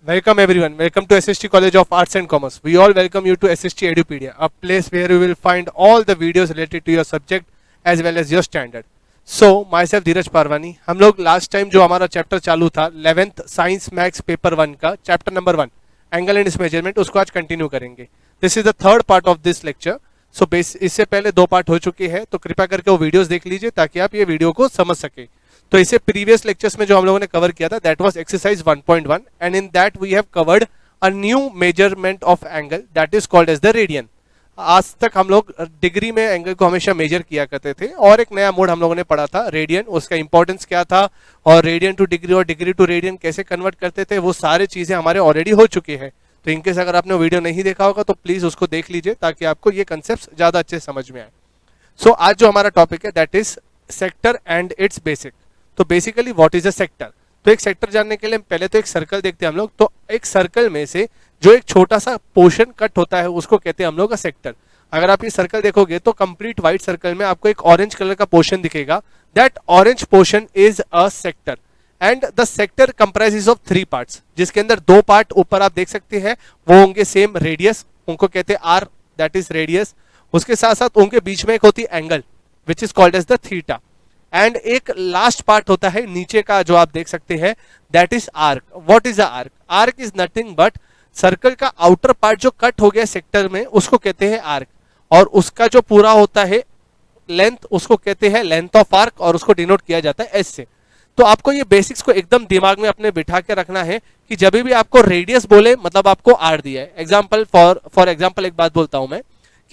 Welcome everyone. Welcome to SST College of Arts and Commerce. We all welcome you to SST Edupedia, a place where you will find all the videos related to your subject as well as your standard. So, myself धीरज पारवानी. हम लोग last time जो हमारा chapter चालू था 11th science maths paper 1 का chapter number 1 angle and its measurement, उसको आज continue करेंगे. This is the third part of this lecture. So इससे पहले 2 पार्ट हो चुके हैं, तो कृपया करके वो वीडियोस देख लीजिए ताकि आप ये वीडियो को समझ सके. तो इसे प्रीवियस लेक्चर्स में जो हम लोगों ने कवर किया था that was exercise 1.1 and in that we have covered a new measurement of angle that is called as the radian. आज तक हम लोग डिग्री में एंगल को हमेशा मेजर किया करते थे और एक नया मोड हम लोगों ने पढ़ा था रेडियन, उसका इंपॉर्टेंस क्या था और रेडियन टू डिग्री और डिग्री टू रेडियन कैसे कन्वर्ट करते थे, वो सारी चीजें हमारे ऑलरेडी हो चुके हैं. तो इनकेस अगर आपने वीडियो नहीं देखा होगा तो प्लीज उसको देख लीजिए ताकि आपको ये कंसेप्ट ज्यादा अच्छे समझ में आए. सो आज जो हमारा टॉपिक है that is sector and its basic. तो basically what is a sector. तो एक सेक्टर जानने के लिए पहले तो एक सर्कल देखते हैं हम लोग. तो एक सर्कल में से जो एक छोटा सा पोर्शन कट होता है उसको कहते हैं हम लोग अ सेक्टर. अगर आप ये सर्कल देखोगे तो कंप्लीट व्हाइट सर्कल में आपको एक ऑरेंज कलर का पोर्शन दिखेगा. That orange portion is a sector and the sector comprises of 3 parts, जिसके अंदर 2 पार्ट ऊपर आप देख सकते हैं वो होंगे सेम रेडियस, उनको कहते हैं आर, दैट इज रेडियस. उसके साथ साथ उनके बीच में एक होती है angle which is called as the theta. And एक लास्ट पार्ट होता है नीचे का जो आप देख सकते हैं that is arc. What is a arc? Arc is nothing but circle का आउटर पार्ट जो कट हो गया सेक्टर में उसको कहते हैं आर्क, और उसका जो पूरा होता है लेंथ उसको कहते हैं लेंथ ऑफ आर्क और उसको डिनोट किया जाता है एस से. तो आपको ये बेसिक्स को एकदम दिमाग में अपने बिठा के रखना है कि जब भी आपको रेडियस बोले मतलब आपको आर दिया है. एग्जाम्पल फॉर एग्जाम्पल एक बात बोलता हूं मैं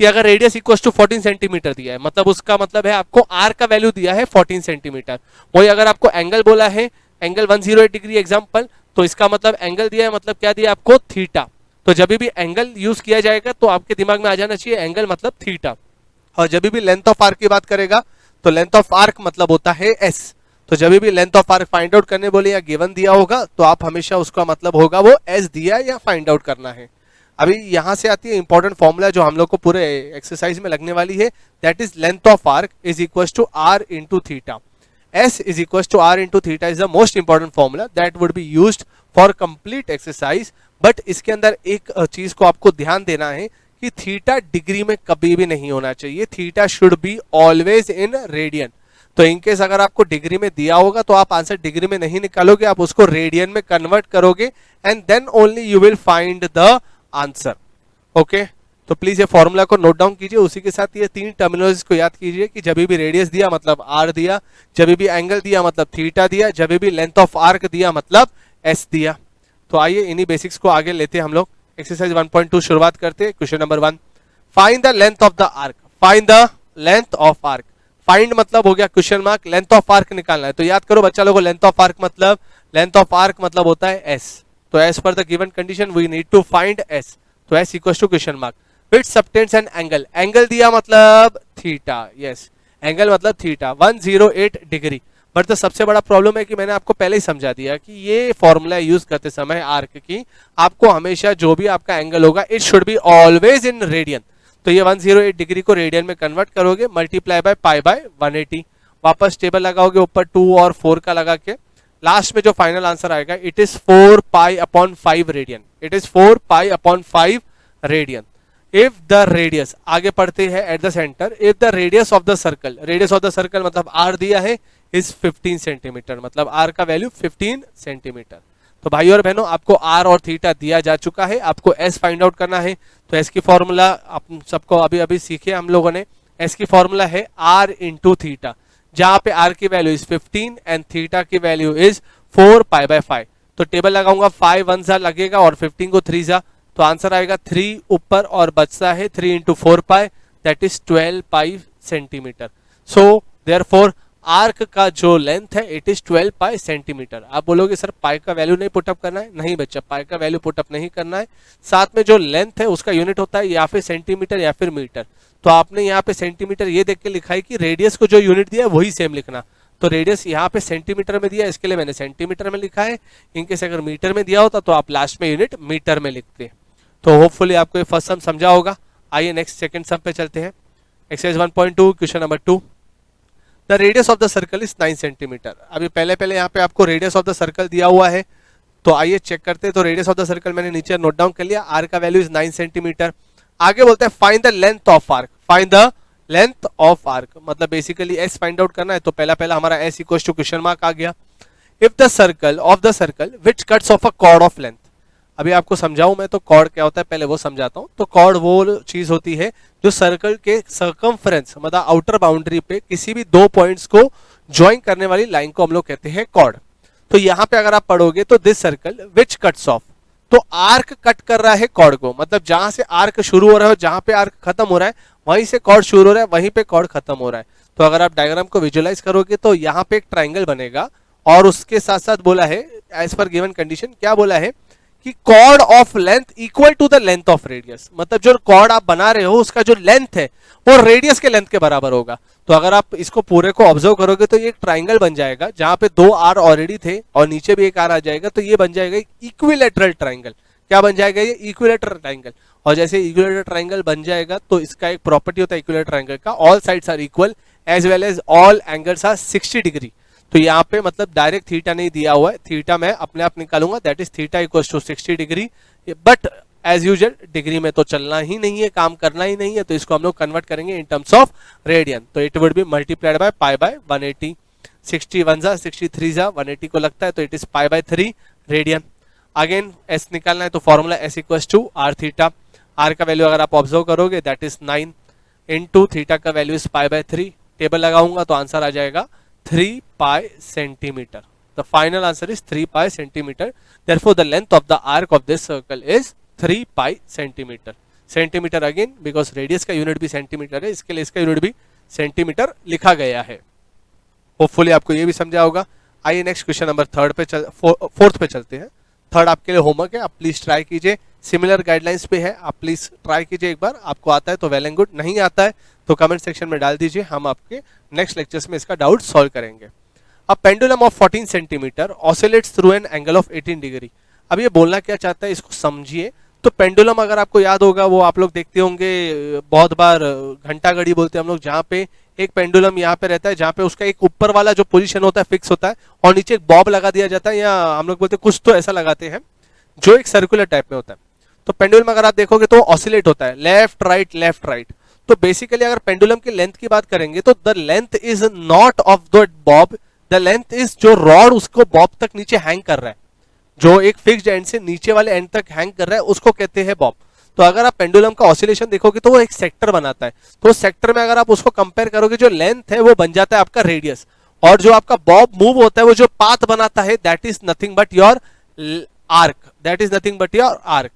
कि अगर रेडियस इक्वल टू 14 सेंटीमीटर दिया है मतलब उसका मतलब है आपको आर का वैल्यू दिया है 14 सेंटीमीटर. वही अगर आपको एंगल बोला है एंगल 108 डिग्री एग्जाम्पल, तो इसका मतलब एंगल दिया है मतलब क्या दिया आपको थीटा. तो जब भी एंगल यूज किया जाएगा तो आपके दिमाग में आ जाना चाहिए एंगल मतलब थीटा. और जब भी लेंथ ऑफ आर्क की बात करेगा तो लेंथ ऑफ आर्क मतलब होता है एस. तो जब भी length of arc find out करने बोले या गिवन दिया होगा तो आप हमेशा उसका मतलब होगा वो एस दिया या फाइंड आउट करना है. अभी यहां से आती है इंपॉर्टेंट फॉर्मूला जो हम लोग को पूरे एक्सरसाइज में लगने वाली है. That is length of arc is equal to R into theta. S is equal to R into theta is the most important formula that would be used for complete exercise. But इसके अंदर एक चीज को आपको ध्यान देना है कि थीटा डिग्री में कभी भी नहीं होना चाहिए. Theta should be always in radian. तो इनकेस अगर आपको डिग्री में दिया होगा तो आप आंसर डिग्री में नहीं निकालोगे, आप उसको रेडियन में कन्वर्ट करोगे and then only you will find the answer. Okay, तो प्लीज ये फॉर्मूला को नोट डाउन कीजिए. उसी के साथ ये 3 टर्मिनोलॉजीज को याद कीजिए कि जब भी रेडियस दिया मतलब आर दिया, जब भी एंगल दिया मतलब थीटा दिया, जब भी लेंथ ऑफ आर्क दिया मतलब एस दिया. तो आइए इन्हीं बेसिक्स को आगे लेते हैं हम लोग. एक्सरसाइज 1.2 शुरुआत करते हैं. Question number 1, find the length of the arc. Find the length of arc. Find मतलब हो गया question mark, length of arc निकालना है. तो याद करो बच्चा लोगों, लेंथ ऑफ आर्क मतलब होता है एस. तो as per the given condition we need to find s. तो s equal to question mark which subtends an angle. Angle दिया मतलब थीटा. यस, एंगल मतलब थीटा 108 डिग्री. बट तो सबसे बड़ा प्रॉब्लम है कि मैंने आपको पहले ही समझा दिया कि ये फॉर्मूला यूज करते समय आर्क की आपको हमेशा जो भी आपका एंगल होगा it should be always in radian. तो ये 108 डिग्री को रेडियन में कन्वर्ट करोगे मल्टीप्लाई बाय पाई बाय 180. वापस टेबल लगाओगे ऊपर 2 और 4 का लगा के. लास्ट में जो फाइनल आंसर आएगा it is 4 pi upon 5 radian. It is 4 pi upon 5 radian. If the radius, आगे पढ़ते हैं at the centre, if the radius of the circle, radius of the circle मतलब आर दिया है इज 15 सेंटीमीटर, मतलब are का value 15 centimetre. तो भाई और बहनों आपको आर और थीटा दिया जा चुका है, आपको एस फाइंड आउट करना है. तो एस की फॉर्मूला आप सबको अभी अभी सीखे हम लोगों ने. एस की फॉर्मूला है आर इंटू थीटा, जहां पे आर की वैल्यू इज 15 एंड थीटा की वैल्यू इज 4 पाई बाय 5. तो टेबल लगाऊंगा 5 1 सा लगेगा और 15 को 3 सा, तो आंसर आएगा 3 ऊपर और बचता है 3 into 4 pi that is 12 pi centimetre. So therefore arc का जो लेंथ है इट इज 12 पाई सेंटीमीटर. आप बोलोगे सर पाई का वैल्यू नहीं पुटअप करना है. नहीं बच्चा, पाई का वैल्यू पुटअप नहीं करना है. साथ में जो लेंथ है उसका यूनिट होता है या फिर सेंटीमीटर या फिर मीटर. तो आपने यहाँ पे सेंटीमीटर ये देख के लिखा है कि रेडियस को जो यूनिट दिया है वही सेम लिखना. तो रेडियस यहाँ पे सेंटीमीटर में दिया है इसके लिए मैंने सेंटीमीटर में लिखा है. इनकेस अगर मीटर में दिया होता तो आप लास्ट में यूनिट मीटर में लिखते. तो होपफुली आपको ये फर्स्ट सम समझा होगा. आइए नेक्स्ट सेकंड सम पे चलते हैं. Exercise 1.2 question number 2, the radius of the circle is 9 centimetre. अभी पहले यहाँ पे आपको रेडियस ऑफ द सर्कल दिया हुआ है तो आइए चेक करते हैं। तो रेडियस ऑफ द सर्कल मैंने नीचे नोट डाउन कर लिया, आर का वैल्यू इज 9 सेंटीमीटर। आगे बोलते हैं find the length of arc, find the length of arc, मतलब बेसिकली एस फाइंड आउट करना है। तो पहला हमारा s equal to question mark आ गया। If the circle which cuts off a chord of length, अभी आपको समझाऊं मैं तो कॉर्ड क्या होता है पहले वो समझाता हूं। तो कॉर्ड वो चीज होती है जो सर्कल के सर्कमफ्रेंस मतलब आउटर बाउंड्री पे किसी भी दो पॉइंट्स को ज्वाइन करने वाली लाइन को हम लोग कहते हैं कॉर्ड। तो यहां पे अगर आप पढ़ोगे तो this circle which cuts of, तो आर्क कट कर रहा है कॉर्ड को, मतलब जहां से आर्क शुरू हो रहा है जहां पे आर्क खत्म हो रहा है वहीं से कॉर्ड शुरू हो रहा है, वहीं पे कॉर्ड खत्म हो रहा है। तो अगर आप डायग्राम को विजुअलाइज करोगे तो यहाँ पे एक ट्राइंगल बनेगा और उसके साथ साथ बोला है एज पर गिवन कंडीशन, क्या बोला है कि chord of length equal to the length of radius, मतलब जो कॉर्ड आप बना रहे हो उसका जो लेंथ है वो रेडियस के लेंथ के बराबर होगा। तो अगर आप इसको पूरे को ऑब्जर्व करोगे तो ये एक ट्राइंगल बन जाएगा जहां पे दो आर ऑलरेडी थे और नीचे भी एक आर आ जाएगा, तो ये बन जाएगा इक्विलेटरल ट्राइंगल। क्या बन जाएगा ये? Equilateral triangle. और जैसे इक्विलेटरल ट्राइंगल बन जाएगा तो इसका एक प्रॉपर्टी होता है इक्विलेटरल ट्राइंगल का, all sides are equal as well as all angles are 60 degree. तो यहाँ पे मतलब डायरेक्ट थीटा नहीं दिया हुआ है, थीटा मैं अपने आप निकालूंगा, that is theta equals to 60 degree. But as usual degree में तो चलना ही नहीं है, काम करना ही नहीं है, तो इसको हम लोग कन्वर्ट करेंगे इन टर्म्स ऑफ रेडियन। तो it would be multiplied by pi by 180, 61 जा 63 जा 180 को लगता है, तो it is pi by 3 radian. Again S निकालना है तो formula S equals to R theta, R का वैल्यू अगर आप ऑब्जर्व करोगे दैट इज 9 इंटू थीटा का value is pi by 3, table लगाऊंगा तो आंसर आ जाएगा 3 pi centimetre. The final answer is 3 pi centimeter. Therefore, the length of the arc of this circle is 3 pi centimeter. Centimeter again because radius का unit भी centimetre है, इसके लिए इसका यूनिट भी सेंटीमीटर लिखा गया है। होपफुली आपको ये भी समझा होगा। आइए नेक्स्ट क्वेश्चन नंबर फोर्थ पे चलते हैं। थर्ड आपके लिए होमवर्क है, आप प्लीज ट्राई कीजिए, सिमिलर गाइडलाइंस पे है, आप प्लीज ट्राई कीजिए एक बार। आपको आता है तो वेल एंड गुड, नहीं आता है तो कमेंट सेक्शन में डाल दीजिए, हम आपके नेक्स्ट लेक्चर्स में इसका डाउट सॉल्व करेंगे। अब pendulum of 14 centimetre oscillates through an angle of 18 degree. अब ये बोलना क्या चाहता है इसको समझिए। तो पेंडुलम अगर आपको याद होगा वो आप लोग देखते होंगे बहुत बार, घंटा घड़ी बोलते हैं हम लोग, जहाँ पे एक पेंडुलम यहाँ पे रहता है जहाँ पे उसका एक ऊपर वाला जो पोजीशन होता है फिक्स होता है और नीचे एक बॉब लगा दिया जाता है, या हम लोग बोलते हैं कुछ तो ऐसा लगाते हैं जो एक सर्कुलर टाइप में होता है। तो पेंडुलम अगर आप देखोगे तो ऑसिलेट होता है लेफ्ट राइट। तो बेसिकली अगर पेंडुलम की लेंथ की बात करेंगे तो the length is not of the Bob, the length is जो रॉड उसको बॉब तक नीचे हैंग कर रहा है, जो एक फिक्स्ड एंड से नीचे वाले एंड तक हैंग कर रहा है उसको कहते हैं बॉब। तो अगर आप पेंडुलम का ऑसिलेशन देखोगे तो वो एक सेक्टर बनाता है, तो सेक्टर में अगर आप उसको कंपेयर करोगे जो लेंथ है वो बन जाता है आपका रेडियस, और जो आपका बॉब मूव होता है वो जो पाथ बनाता है that is nothing but your arc,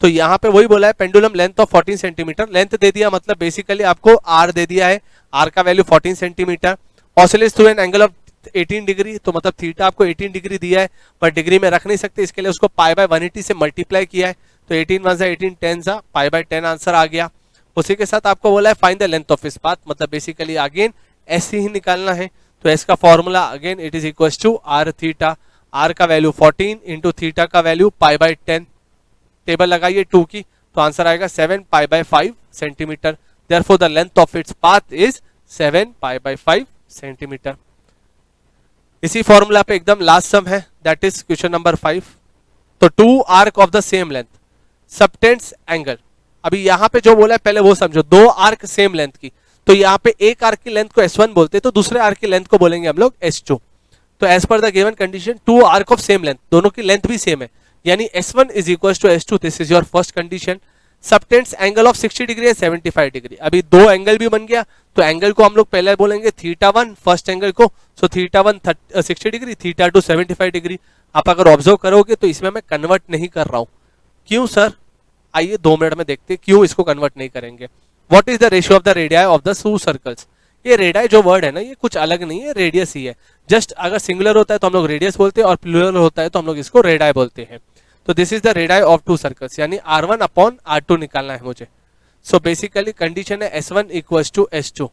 तो यहाँ पे वही बोला है pendulum length of 14 centimetre, length दे दिया मतलब बेसिकली आपको आर दे दिया है, आर का value 14 centimetre, oscillates through an angle of 18 degree, तो मतलब थीटा आपको 18 डिग्री दिया है पर डिग्री में रख नहीं सकते, इसके लिए उसको पाई बाय 180 से मल्टीप्लाई किया है, तो 18 1 18 10 पाई बाय 10 आंसर आ गया। उसी के साथ आपको बोला है find the length of his path, मतलब बेसिकली अगेन ऐसे ही निकालना है। तो एस का formula again it is equal to R theta, R का वैल्यू 14 इंटू थीटा का वैल्यू पाई बाय 10, टेबल लगाइए 2 की तो आंसर आएगा 7 pi by 5 centimetre. Therefore the length of its path is 7 pi by 5 centimetre. इसी formula पे एकदम last सम है, दैट इज क्वेश्चन नंबर 5। तो 2 arc of the same length subtends angle, अभी यहाँ पे जो बोला है पहले वो समझो, 2 आर्क सेम लेंथ की, तो यहाँ पे एक आर्क की लेंथ को S1 बोलते हैं तो दूसरे आर्क की लेंथ को बोलेंगे हम लोग S2। तो as per the given condition 2 arc of same length, दोनों की लेंथ भी सेम है, यानी S1 is equal to S2, this is your first condition. Subtends angle of 60 degree है 75 डिग्री, अभी 2 एंगल भी बन गया, तो एंगल को हम लोग पहले बोलेंगे θ1 फर्स्ट एंगल को, सो θ1 60 डिग्री, θ2 75 डिग्री। आप अगर ऑब्जर्व करोगे तो इसमें मैं कन्वर्ट नहीं कर रहा हूं, क्यों सर? आइए 2 मिनट में देखते हैं क्यों इसको कन्वर्ट नहीं करेंगे। What is the ratio of the radii of the 2 circles, ये रेडियाई जो वर्ड है ना ये कुछ अलग नहीं है, रेडियस ही है, जस्ट अगर सिंगुलर होता है तो हम लोग रेडियस बोलते हैं और प्लूरल होता है तो हम लोग इसको रेडियाई बोलते हैं। तो this is the radii of 2 circles, यानी R1 अपॉन R2 निकालना है मुझे। सो बेसिकली कंडीशन है S1 इक्वल्स टू S2,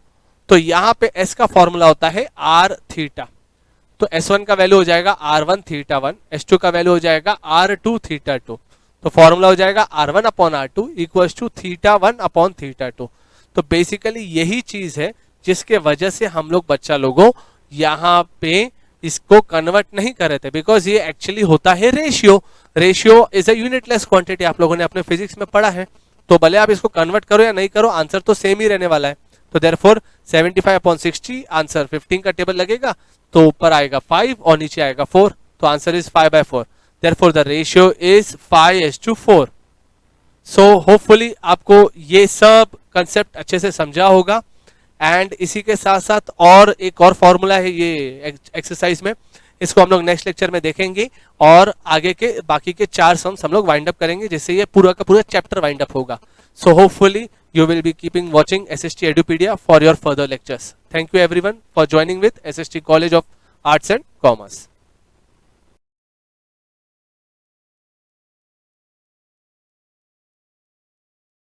तो यहाँ पे S का फॉर्मूला होता है R थीटा, तो S1 का वैल्यू हो जाएगा R1 θ1, S2 का वैल्यू हो जाएगा R2 θ2, तो फॉर्मूला हो जाएगा R1 upon R2 equals to θ1 upon θ2। तो बेसिकली यही चीज है जिसके वजह से हम लोग बच्चा लोगों यहाँ पे इसको कन्वर्ट नहीं कर रहे थे, बिकॉज ये एक्चुअली होता है ratio. Ratio is a unitless quantity, आप लोगों ने अपने फिजिक्स में पढ़ा है. तो भले आप इसको कन्वर्ट करो या नहीं करो, आंसर तो सेम ही रहने वाला है. तो देयरफॉर 75/60 आंसर 15 का टेबल लगेगा, तो ऊपर आएगा 5 और नीचे आएगा 4. तो answer is 5/4. Therefore the ratio is 5:4. So hopefully आपको ये सब कंसेप्ट अच्छे से समझा होगा. एंड इसी के साथ साथ और एक और फॉर्मूला है ये एक्सरसाइज में, इसको हम लोग नेक्स्ट लेक्चर में देखेंगे और आगे के बाकी के 4 सम्स हम लोग वाइंड अप करेंगे, जिससे ये पूरा का पूरा चैप्टर वाइंड अप होगा. So hopefully you will be keeping watching SST Edupedia for your further lectures. Thank you everyone for joining with SST College of Arts and Commerce.